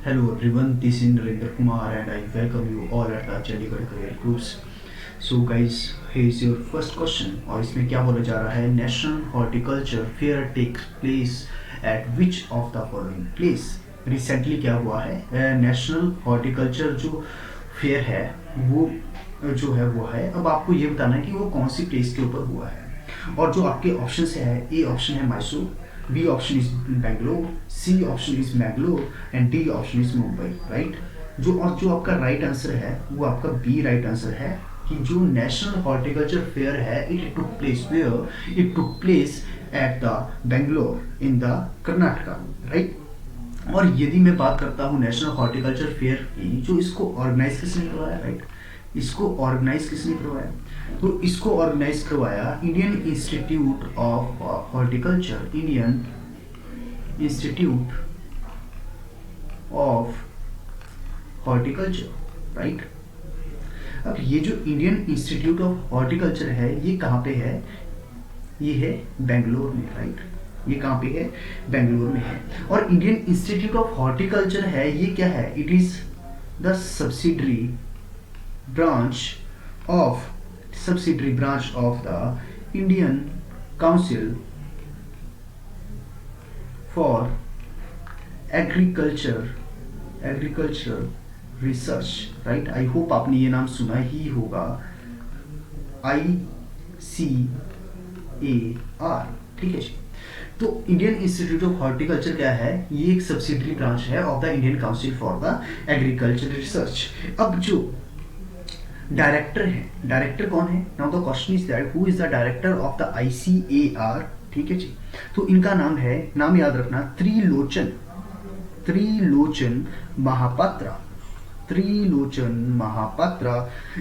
Hello everyone, this is Narendra Kumar and I welcome you all at the Chandigarh Career Groups. So guys, here is your first question और इसमें क्या बोला जा रहा है, national horticulture fair takes place at which of the following place. Recently क्या हुआ है, नेशनल हॉर्टिकल्चर जो फेयर है वो जो है वो है. अब आपको ये बताना है कि वो कौन सी प्लेस के ऊपर हुआ है. और जो आपके ऑप्शन है, ए ऑप्शन है Mysore, B option is Bangalore, C option is Mangalore and D option is Mumbai. Right. जो आपका राइट आंसर है वो आपका बी राइट आंसर है कि जो नेशनल हॉर्टिकल्चर फेयर है it took place at the Bangalore in the Karnataka. Right. और यदि मैं बात करता हूँ नेशनल हॉर्टिकल्चर फेयर की, जो इसको ऑर्गेनाइज किसने करवाया. राइट. इसको ऑर्गेनाइज किसने करवाया, तो इसको ऑर्गेनाइज करवाया Indian institute of horticulture, Indian institute of horticulture. Right. अब ये जो इंडियन इंस्टीट्यूट ऑफ हॉर्टिकल्चर है ये कहाँ पे है, ये है बेंगलोर में. राइट. ये कहाँ पे है, बेंगलोर में है. और इंडियन इंस्टीट्यूट ऑफ हॉर्टिकल्चर है ये क्या है, it is the subsidiary branch of the Indian Council for Agriculture Research. Right. I hope आपने ये नाम सुना ही होगा, ICAR. ठीक है जी. तो इंडियन इंस्टीट्यूट ऑफ हॉर्टिकल्चर क्या है, ये एक सब्सिडरी ब्रांच है of the Indian council for the agriculture research. अब जो डायरेक्टर है, डायरेक्टर कौन है, now the question is that who is the director of the ICAR. ठीक है जी. तो इनका नाम है, नाम याद रखना, Trilochan Mahapatra. Trilochan Mahapatra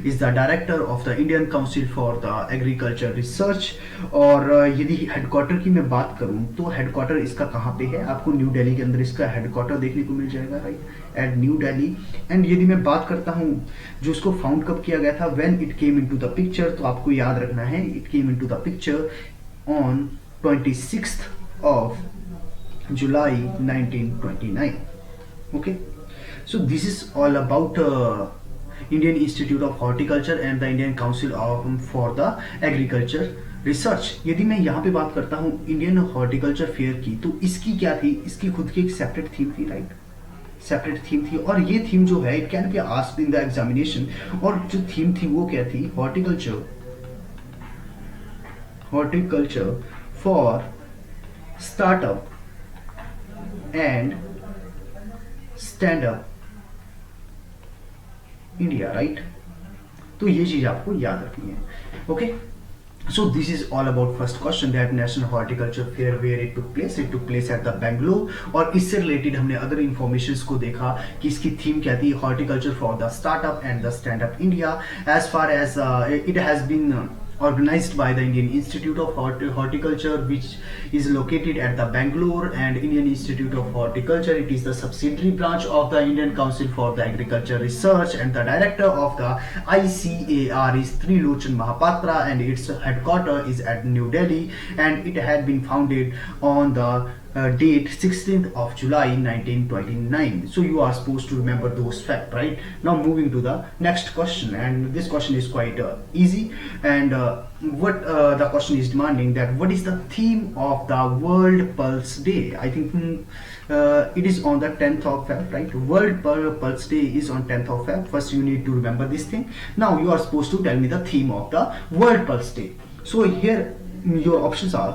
is the director of the Indian council for the agriculture research. और यदि हेडक्वार्टर की मैं बात करूं तो हेडक्वार्टर इसका कहाँ पे है, आपको न्यू दिल्ली के अंदर इसका हेडक्वार्टर देखने को मिल जाएगा. Right. At new Delhi. And यदि मैं बात करता हूं जो इसको फाउंड कब किया गया था, when it came into the picture, तो आपको याद रखना है it came into the picture on 26th of July 1929. Okay. So this is all about Indian Institute of Horticulture and the Indian Council for the Agriculture Research. यदि मैं यहाँ पे बात करता हूँ इंडियन हॉर्टिकल्चर फेयर की, तो इसकी क्या थी, इसकी खुद की एक सेपरेट थीम थी. राइट. सेपरेट थीम थी. और ये थीम जो है it can be asked in the examination. और जो थीम थी वो क्या थी, horticulture for startup and stand up India. Right. तो ये चीज आपको याद रखनी है. Okay. So this is all about first question, that national horticulture fair where it took place at the Bangalore. और इससे रिलेटेड हमने अदर इंफॉर्मेशंस को देखा कि इसकी थीम क्या थी, horticulture for the startup and the stand up India. As far as it has been organized by the Indian Institute of Horticulture, which is located at the Bangalore, and Indian Institute of Horticulture, it is the subsidiary branch of the Indian Council for the Agriculture Research, and the director of the ICAR is Trilochan Mahapatra, and its headquarter is at New Delhi, and it had been founded on the date 16th of July 1929. So you are supposed to remember those facts. Right. Now moving to the next question, and this question is quite easy, and what the question is demanding, that what is the theme of the World Pulse Day. I think it is on the 10th of Feb. Right. World Pulse Day is on 10th of Feb. First you need to remember this thing. Now you are supposed to tell me the theme of the World Pulse Day. So here your options are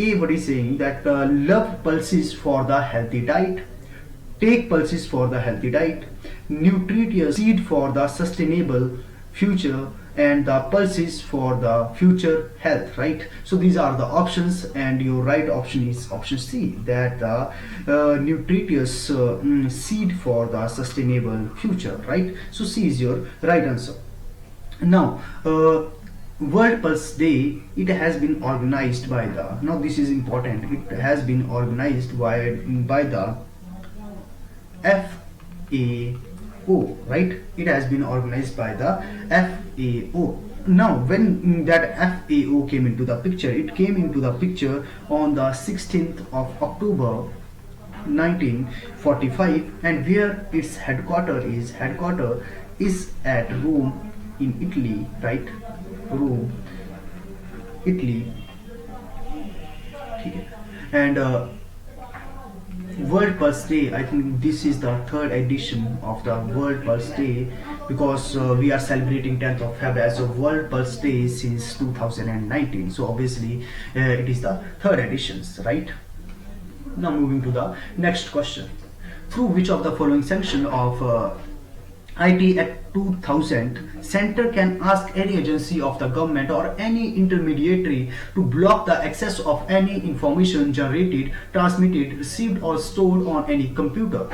A, what is saying, that love pulses for the healthy diet, take pulses for the healthy diet, nutritious seed for the sustainable future, and the pulses for the future health. Right. So these are the options, and your right option is option C, that nutritious seed for the sustainable future. Right. So C is your right answer. Now World Pulse Day, it has been organized by the, now this is important, it has been organized by the FAO. Right. It has been organized by the FAO. Now when that FAO came into the picture, it came into the picture on the 16th of October 1945, and where its headquarter is at Rome in Italy, right? Rome, Italy. ठीक है. And World Pulse Day, I think this is the third edition of the World Pulse Day, because we are celebrating 10th of February as a World Pulse Day since 2019. So obviously it is the third editions, right? Now moving to the next question. Through which of the following section of IT Act 2000, Center can ask any agency of the government or any intermediary to block the access of any information generated, transmitted, received or stored on any computer.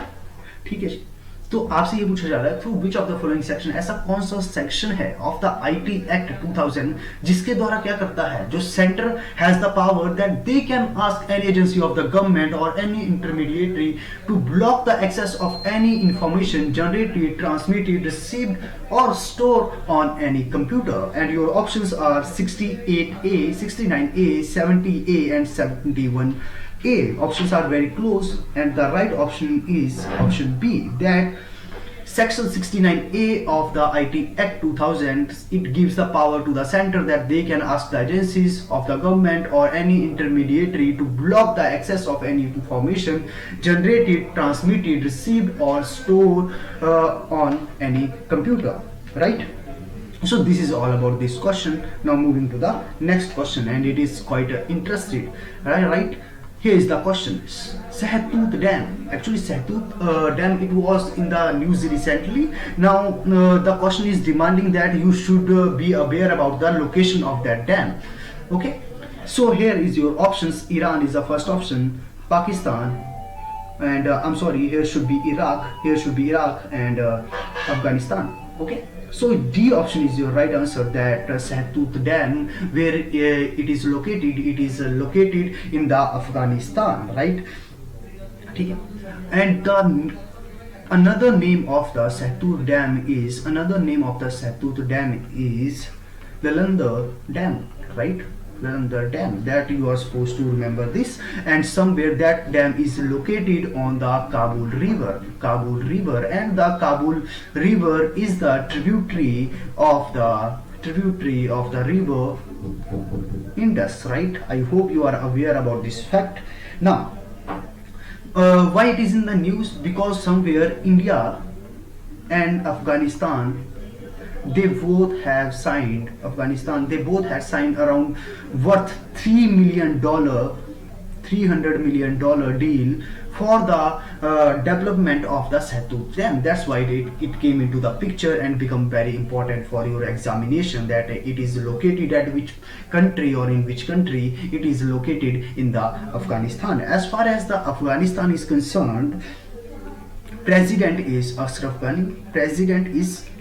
ठीक है. तो आपसे ये पूछा जा रहा है through which of the following section, ऐसा कौन सा सेक्शन है ऑफ द आईटी एक्ट 2000 जिसके द्वारा क्या करता है, जो centre has the power that they can ask any agency of the government or any intermediary to block the access of any information generated, transmitted, received or store on any computer. And your options are 68A, 69A, 70A and 71A. Options are very close, and the right option is option B, that section 69A of the IT Act 2000, it gives the power to the center that they can ask the agencies of the government or any intermediary to block the access of any information generated, transmitted, received or stored on any computer, right? So this is all about this question. Now moving to the next question, and it is quite interesting, right? Here is the question. Sahetut Dam. Actually, Sahetut Dam, it was in the news recently. Now, the question is demanding that you should be aware about the location of that dam. Okay. So here is your options. Iran is the first option. Pakistan, and I'm sorry, here should be Iraq. Here should be Iraq and Afghanistan. Okay. So D option is your right answer, that Sahetut Dam, where it is located in the Afghanistan, right? ठीक है. And another name of the Sahetut Dam is Lalandar Dam, right? Lalandar Dam, that you are supposed to remember this. And somewhere that dam is located on the Kabul River, and the Kabul River is the tributary of the river Indus, right? I hope you are aware about this fact. Now, why it is in the news? Because somewhere India and Afghanistan, they both had signed around worth $300 million deal for the development of the Sahetut Dam. That's why it came into the picture and become very important for your examination, that it is located at which country or in which country it is located in the Afghanistan. As far as the Afghanistan is concerned, President is Ashraf Ghani.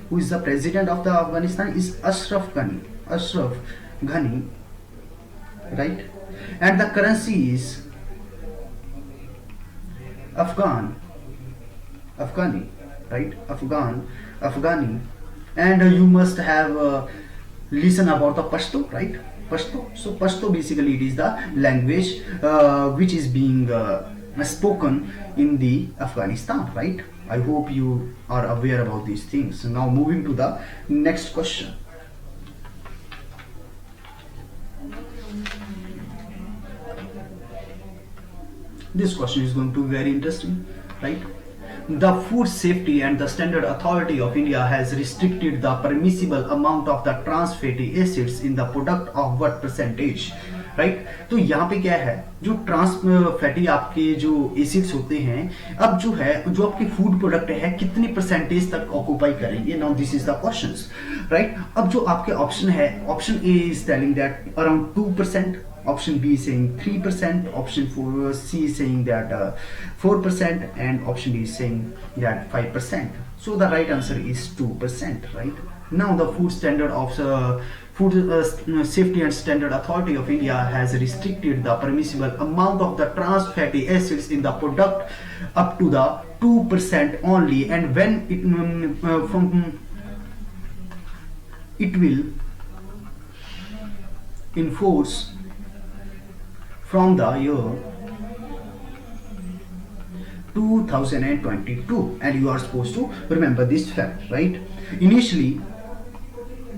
Who is the president of the Afghanistan is Ashraf Ghani, right? And the currency is Afghani, right? Afghani. And you must have listen about the Pashto, right? So Pashto, basically it is the language which is being spoken in the Afghanistan, right? I hope you are aware about these things. Now moving to the next question. This question is going to be very interesting, right? The Food Safety and the Standard Authority of India has restricted the permissible amount of the trans fatty acids in the product of what percentage, right? तो यहाँ पे क्या है, जो trans fatty आपके जो acids होते हैं, अब जो है जो आपके फूड प्रोडक्ट है कितनी परसेंटेज तक ऑक्यूपाई करेंगे. Now this is the questions, right? अब जो आपके ऑप्शन है, option A is telling that around 2%, option B is saying 3%, option C is saying that 4%, and option D is saying that 5%. So the right answer is 2%, right? Now the Food Safety and Standard Authority of India has restricted the permissible amount of the trans fatty acids in the product up to the 2% only, and when it will enforce from the year 2022, and you are supposed to remember this fact, right? Initially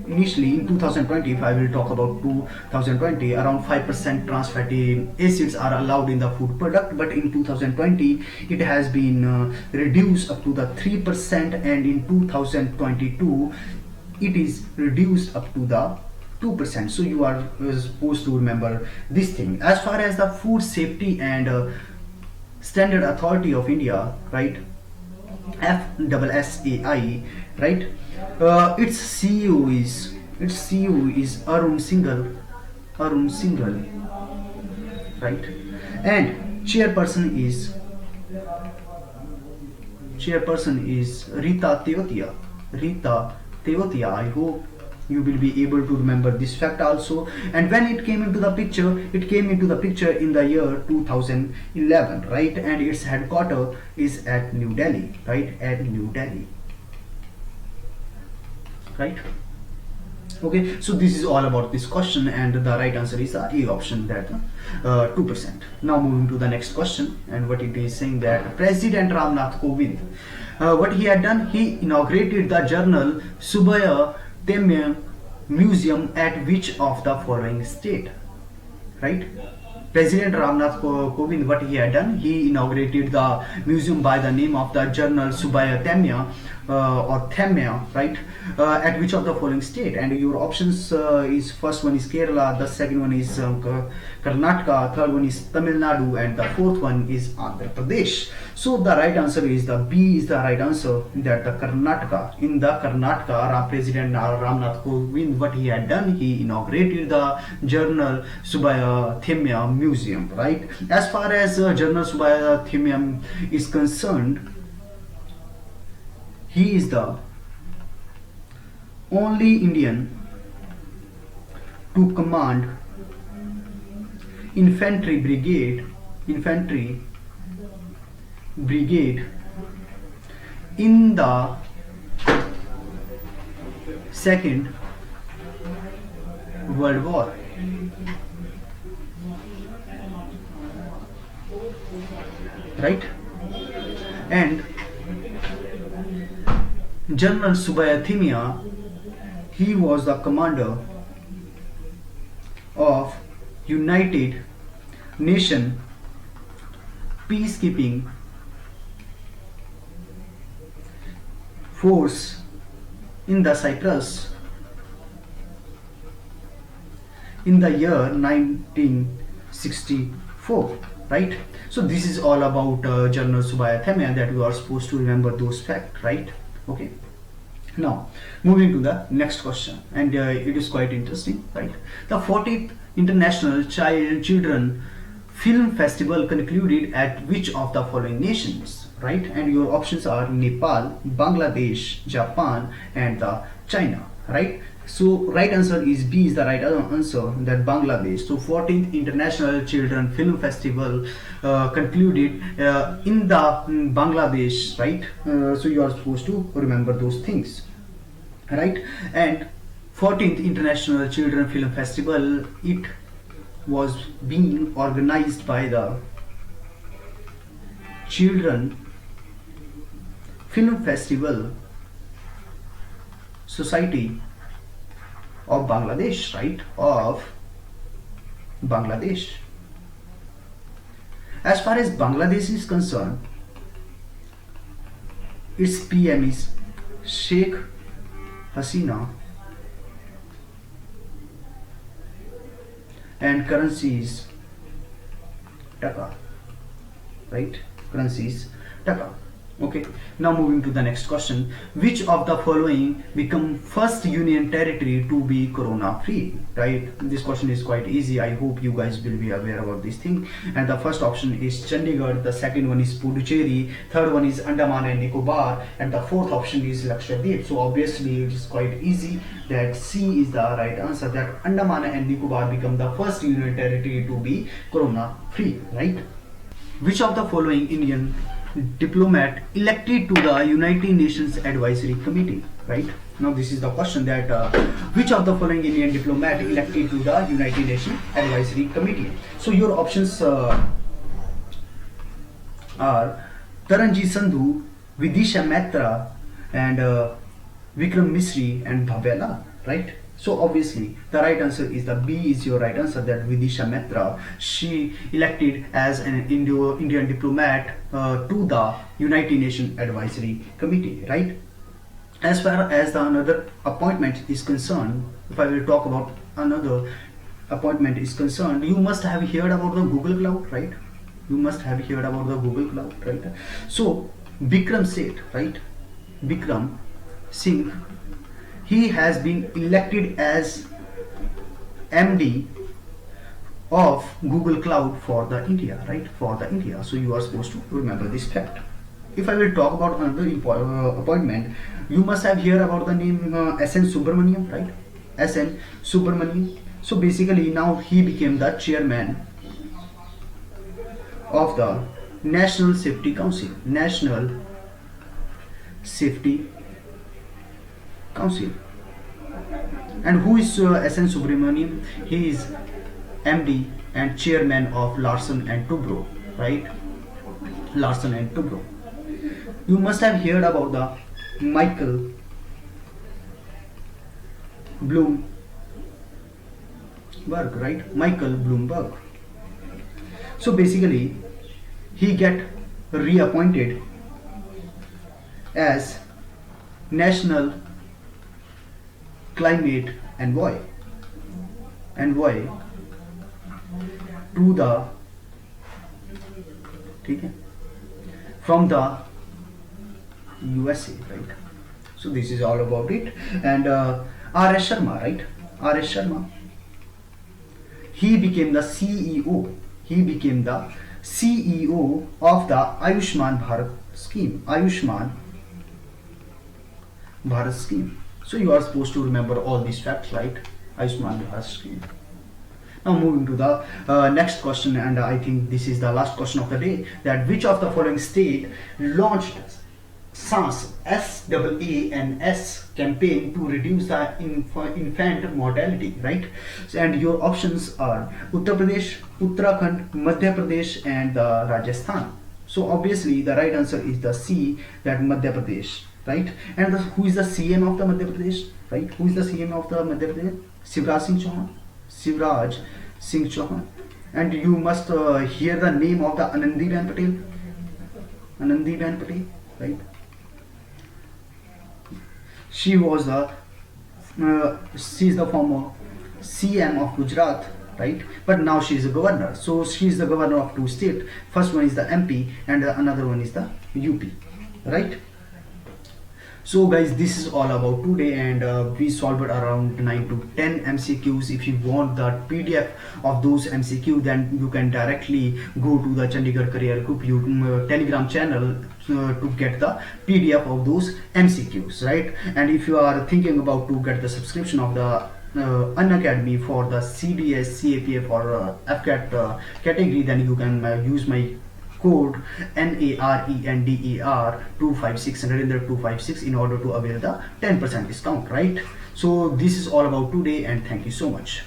in 2020, if I will talk about 2020, around 5% trans fatty acids are allowed in the food product, but in 2020 it has been reduced up to the 3%, and in 2022 it is reduced up to the 2%. So you are supposed to remember this thing. As far as the Food Safety and Standard Authority of India, right, FSSAI, right, its CEO is Arun Singhal, right, and chairperson is Rita Teotia. I hope you will be able to remember this fact also. And when it came into the picture, in the year 2011, right, and its headquarters is at New Delhi, right, right. Okay, so this is all about this question, and the right answer is the A option, that 2%. Now moving to the next question, and what it is saying that President Ramnath Kovind, what he had done, he inaugurated the journal Subhaya Temya Museum at which of the following state, right? President Ramnath Kovind, what he had done, he inaugurated the museum by the name of the journal Subhaya Temya or Temya, right, at which of the following state? And your options is, first one is Kerala, the second one is Karnataka, third one is Tamil Nadu, and the fourth one is Andhra Pradesh. So the right answer is the B is the right answer, that the Karnataka. In the Karnataka, President Ramnath Kovind, what he had done, he inaugurated the journal Subhaya Temya Museum, right? As far as journal Subhaya Temya is concerned, he is the only Indian to command infantry brigade in the Second World War, right? And General Subhaya Temya, he was the commander of United Nation peacekeeping force in the Cyprus in the year 1964, right? So this is all about General Subhaya Temya, that you are supposed to remember those facts, right? Okay, now moving to the next question, and it is quite interesting, right? The 40th International Children Film Festival concluded at which of the following nations, right? And your options are Nepal, Bangladesh, Japan, and China, right? So right answer is B is the right answer, that Bangladesh. So 14th International Children Film Festival concluded in the Bangladesh, right? So you are supposed to remember those things, right? And 14th International Children Film Festival, it was being organized by the Children Film Festival Society of Bangladesh, right? Of Bangladesh. As far as Bangladesh is concerned, its PM is Sheikh Hasina, and currency is Taka, right? Currency is Taka. Okay, now moving to the next question. Which of the following become first union territory to be corona free, right? This question is quite easy. I hope you guys will be aware about this thing. And the first option is Chandigarh, the second one is Puducherry, third one is Andaman and Nicobar, and the fourth option is Lakshadweep. So obviously it is quite easy, that C is the right answer, that Andaman and Nicobar become the first union territory to be corona free, right? Which of the following Indian diplomat elected to the United Nations Advisory Committee, right? Now this is the question, that which of the following Indian diplomat elected to the United Nations Advisory Committee? So your options are Taranjit Sandhu, Vidisha Matra, and Vikram Misri and Bhavela, right? So obviously the right answer is the B is your right answer, that Vidisha Matra. She elected as an Indian diplomat to the United Nations Advisory Committee, right? As far as the another appointment is concerned, if I will talk about another appointment is concerned, you must have heard about the Google Cloud, right? You must have heard about the Google Cloud, right? So Bikram Seth, right? Bikram Singh, he has been elected as MD of Google Cloud for the India, right? For the India. So you are supposed to remember this fact. If I will talk about another appointment, you must have heard about the name SN Subramaniam, right? SN Subramaniam. So basically now he became the chairman of the National Safety Council. National Safety Council. And who is SN Subramaniam? He is MD and chairman of Larsen and Toubro, right? Larsen and Toubro. You must have heard about the Michael Bloomberg, right? Michael Bloomberg. So basically he get reappointed as National Climate Envoy to the, okay, from the USA, right? So this is all about it. And R.S. Sharma, right? R.S. Sharma, he became the CEO. He became the CEO of the Ayushman Bharat scheme. Ayushman Bharat scheme. So you are supposed to remember all these facts, right? Ayushman Bharat scheme. Now moving to the next question, and I think this is the last question of the day, that which of the following state launched SAAS, SAANS campaign to reduce the infant mortality, right? And your options are Uttar Pradesh, Uttarakhand, Madhya Pradesh and Rajasthan. So obviously the right answer is the C, that Madhya Pradesh, right? And who is the CM of the Madhya Pradesh, right? Who is the CM of the Madhya Pradesh? Shivraj Singh Chauhan. Shivraj Singh Chauhan. And you must hear the name of the Anandiben Patel. Anandiben Patel, right? She was the she is the former CM of Gujarat, right? But now she is a governor. So she is the governor of two states. First one is the MP and another one is the UP, right? So guys, this is all about today, and we solved around 9 to 10 MCQs. If you want the PDF of those MCQ, then you can directly go to the Chandigarh Career Group Telegram channel to get the PDF of those MCQs, right? And if you are thinking about to get the subscription of the Unacademy for the CDS, CAPF or FCAT category, then you can use my code NARENDER 25,600 in the 256 in order to avail the 10% discount, right? So this is all about today, and thank you so much.